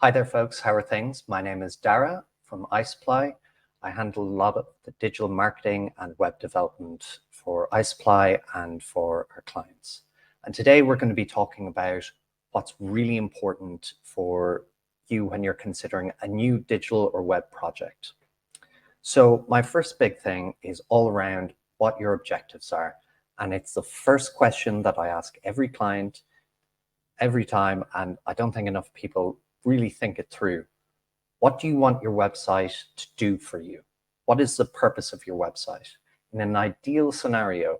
Hi there, folks. How are things? My name is Dara from iSupply. I handle a lot of the digital marketing and web development for iSupply and for our clients. And today we're going to be talking about what's really important for you when you're considering a new digital or web project. So my first big thing is all around what your objectives are. And it's the first question that I ask every client every time, and I don't think enough people really think it through. What do you want your website to do for you? What is the purpose of your website? In an ideal scenario,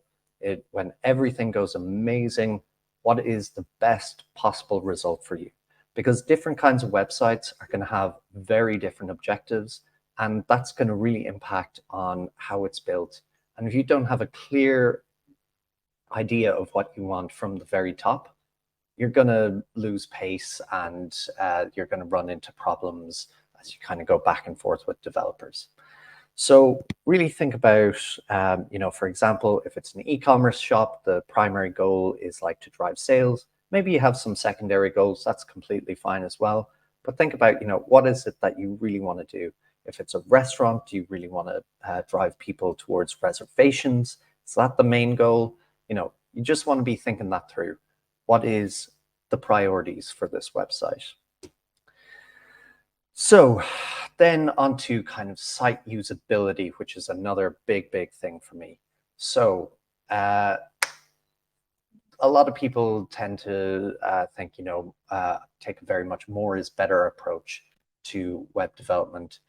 when everything goes amazing, what is the best possible result for you? Because different kinds of websites are going to have very different objectives, and that's going to really impact on how it's built. And if you don't have a clear idea of what you want from the very top, you're going to lose pace, and you're going to run into problems as you kind of go back and forth with developers. So really think about, for example, if it's an e-commerce shop, the primary goal is like to drive sales. Maybe you have some secondary goals. That's completely fine as well. But think about, what is it that you really want to do? If it's a restaurant, do you really want to drive people towards reservations? Is that the main goal? You just want to be thinking that through. What is the priorities for this website? So then onto kind of site usability, which is another big thing for me. So a lot of people tend to think, take a very much more is better approach to web development.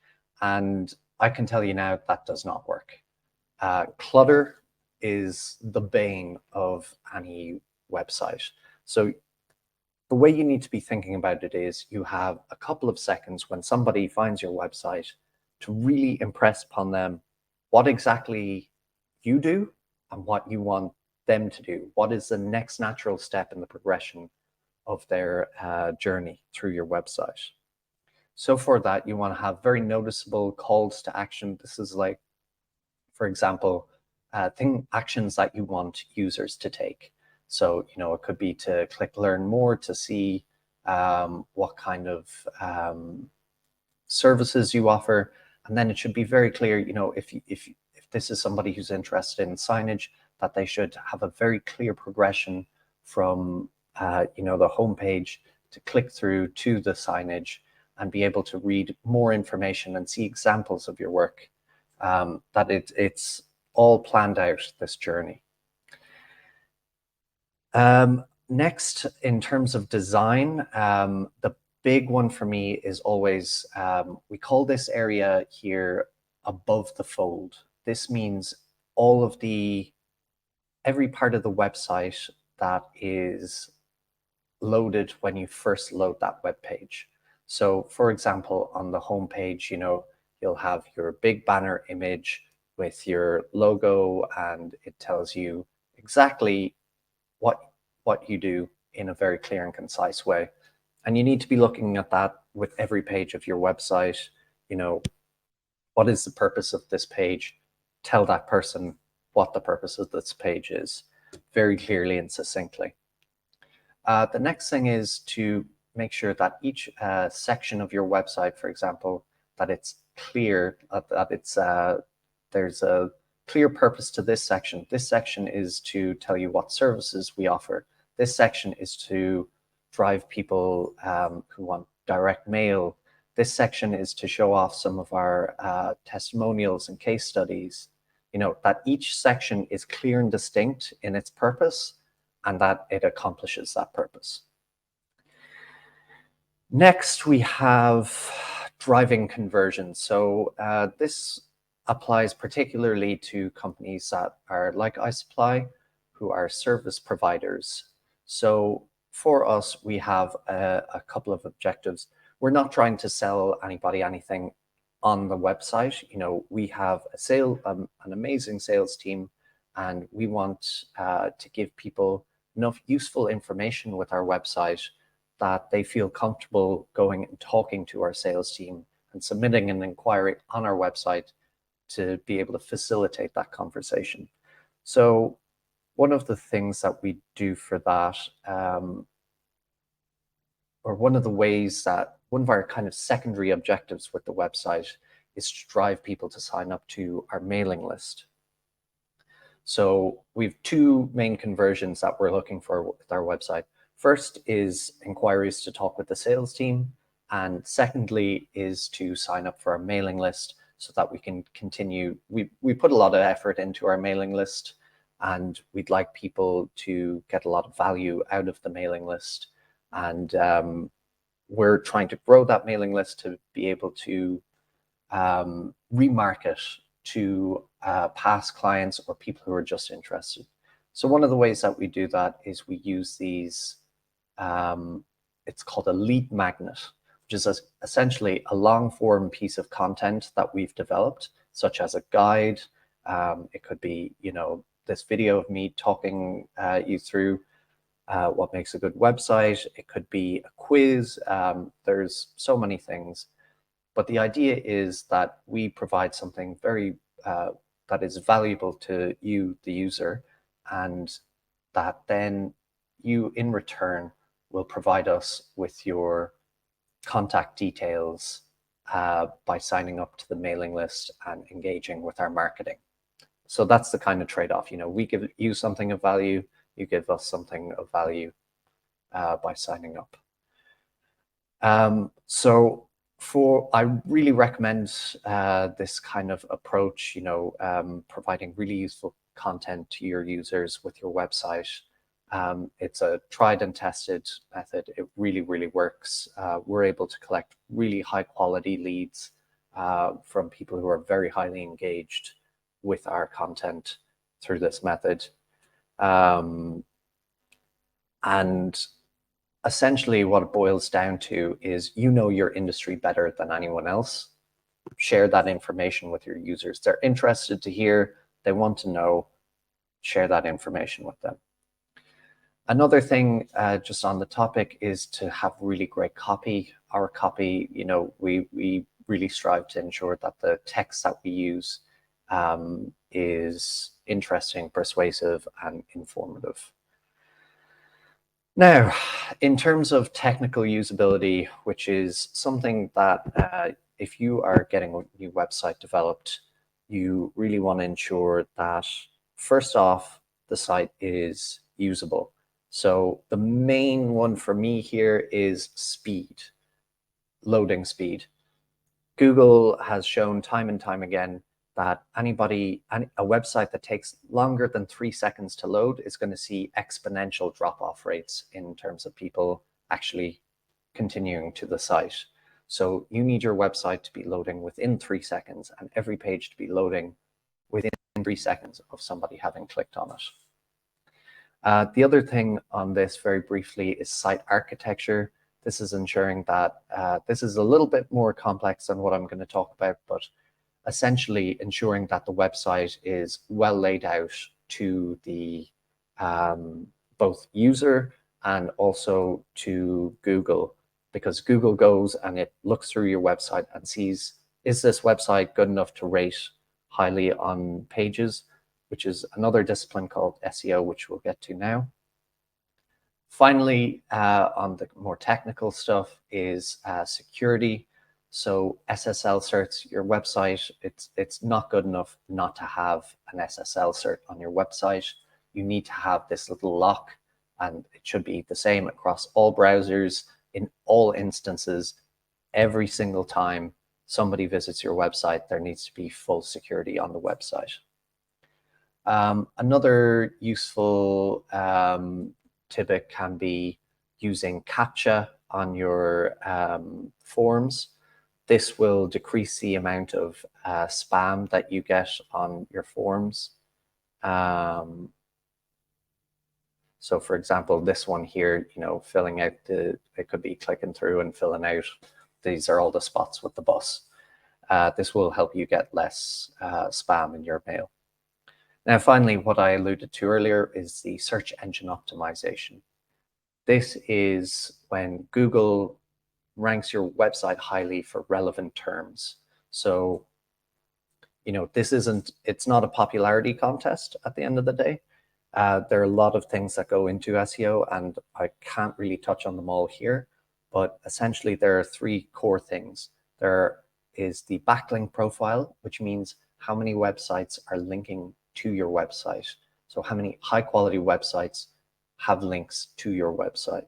And I can tell you now that does not work. Clutter is the bane of any website. So the way you need to be thinking about it is you have a couple of seconds when somebody finds your website to really impress upon them what exactly you do and what you want them to do. What is the next natural step in the progression of their journey through your website? So for that, you want to have very noticeable calls to action. This is like, for example, actions that you want users to take. So, it could be to click learn more to see what kind of services you offer. And then it should be very clear, if this is somebody who's interested in signage, that they should have a very clear progression from, the homepage to click through to the signage and be able to read more information and see examples of your work, that it's all planned out, this journey. Next, in terms of design, the big one for me is always, we call this area here above the fold. This means every part of the website that is loaded when you first load that web page. So for example, on the home page, you'll have your big banner image with your logo, and it tells you exactly what you do in a very clear and concise way. And you need to be looking at that with every page of your website. What is the purpose of this page? Tell that person what the purpose of this page is very clearly and succinctly. The next thing is to make sure that each section of your website, for example, that it's clear, that there's a clear purpose to this section. This section is to tell you what services we offer. This section is to drive people who want direct mail. This section is to show off some of our testimonials and case studies. That each section is clear and distinct in its purpose, and that it accomplishes that purpose. Next, we have driving conversion. So this applies particularly to companies that are like iSupply, who are service providers. So for us, we have a couple of objectives. We're not trying to sell anybody anything on the website. We have an amazing sales team, and we want to give people enough useful information with our website that they feel comfortable going and talking to our sales team and submitting an inquiry on our website to be able to facilitate that conversation. So one of the things that we do for that, or one of the ways that one of our kind of secondary objectives with the website is to drive people to sign up to our mailing list. So we've two main conversions that we're looking for with our website. First is inquiries to talk with the sales team, and secondly is to sign up for our mailing list so that we can continue. We put a lot of effort into our mailing list, and we'd like people to get a lot of value out of the mailing list. And we're trying to grow that mailing list to be able to remarket to past clients or people who are just interested. So one of the ways that we do that is we use these, it's called a lead magnet, which is essentially a long form piece of content that we've developed, such as a guide. It could be, this video of me talking you through what makes a good website. It could be a quiz. There's so many things. But the idea is that we provide something very that is valuable to you, the user, and that then you, in return, will provide us with your contact details by signing up to the mailing list and engaging with our marketing. So that's the kind of trade-off. We give you something of value, you give us something of value by signing up. I really recommend this kind of approach, providing really useful content to your users with your website. It's a tried and tested method. It really, really works. We're able to collect really high quality leads from people who are very highly engaged with our content through this method. And essentially what it boils down to is your industry better than anyone else. Share that information with your users. They're interested to hear, they want to know, share that information with them. Another thing just on the topic is to have really great copy. Our copy, we really strive to ensure that the text that we use is interesting, persuasive, and informative. Now, in terms of technical usability, which is something that if you are getting a new website developed, you really want to ensure that, first off, the site is usable. So the main one for me here is speed, loading speed. Google has shown time and time again that a website that takes longer than 3 seconds to load is going to see exponential drop-off rates in terms of people actually continuing to the site. So you need your website to be loading within 3 seconds and every page to be loading within 3 seconds of somebody having clicked on it. The other thing on this very briefly is site architecture. This is ensuring that this is a little bit more complex than what I'm going to talk about, but essentially ensuring that the website is well laid out to the both user and also to Google, because Google goes and it looks through your website and sees, is this website good enough to rate highly on pages, which is another discipline called SEO, which we'll get to now. Finally, on the more technical stuff is security. So SSL certs, your website, it's not good enough not to have an SSL cert on your website. You need to have this little lock, and it should be the same across all browsers, in all instances. Every single time somebody visits your website, there needs to be full security on the website. Another useful tidbit can be using CAPTCHA on your forms. This will decrease the amount of spam that you get on your forms. So for example, this one here, filling out it could be clicking through and filling out, these are all the spots with the bus. This will help you get less spam in your mail. Now, finally, what I alluded to earlier is the search engine optimization. This is when Google ranks your website highly for relevant terms. So, it's not a popularity contest at the end of the day. There are a lot of things that go into SEO, and I can't really touch on them all here. but essentially there are three core things. There is the backlink profile, which means how many websites are linking to your website. So how many high quality websites have links to your website.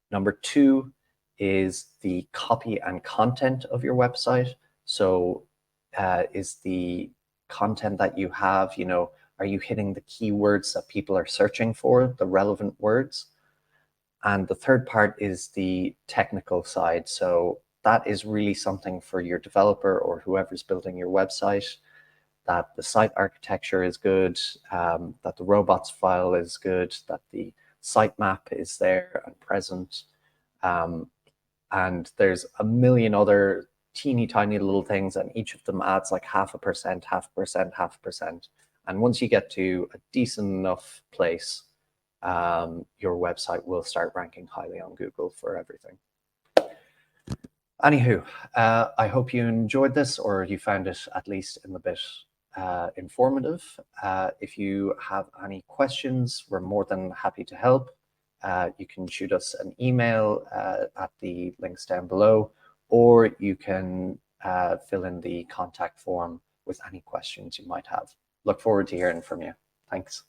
Number two is the copy and content of your website. So is the content that you have, are you hitting the keywords that people are searching for, the relevant words? And the third part is the technical side. So that is really something for your developer or whoever's building your website, that the site architecture is good, that the robots file is good, that the sitemap is there and present. And there's a million other teeny tiny little things, and each of them adds like 0.5%, 0.5%, 0.5%. And once you get to a decent enough place, your website will start ranking highly on Google for everything. Anywho, I hope you enjoyed this, or you found it at least in a bit informative. If you have any questions, we're more than happy to help. You can shoot us an email at the links down below, or you can fill in the contact form with any questions you might have. Look forward to hearing from you. Thanks.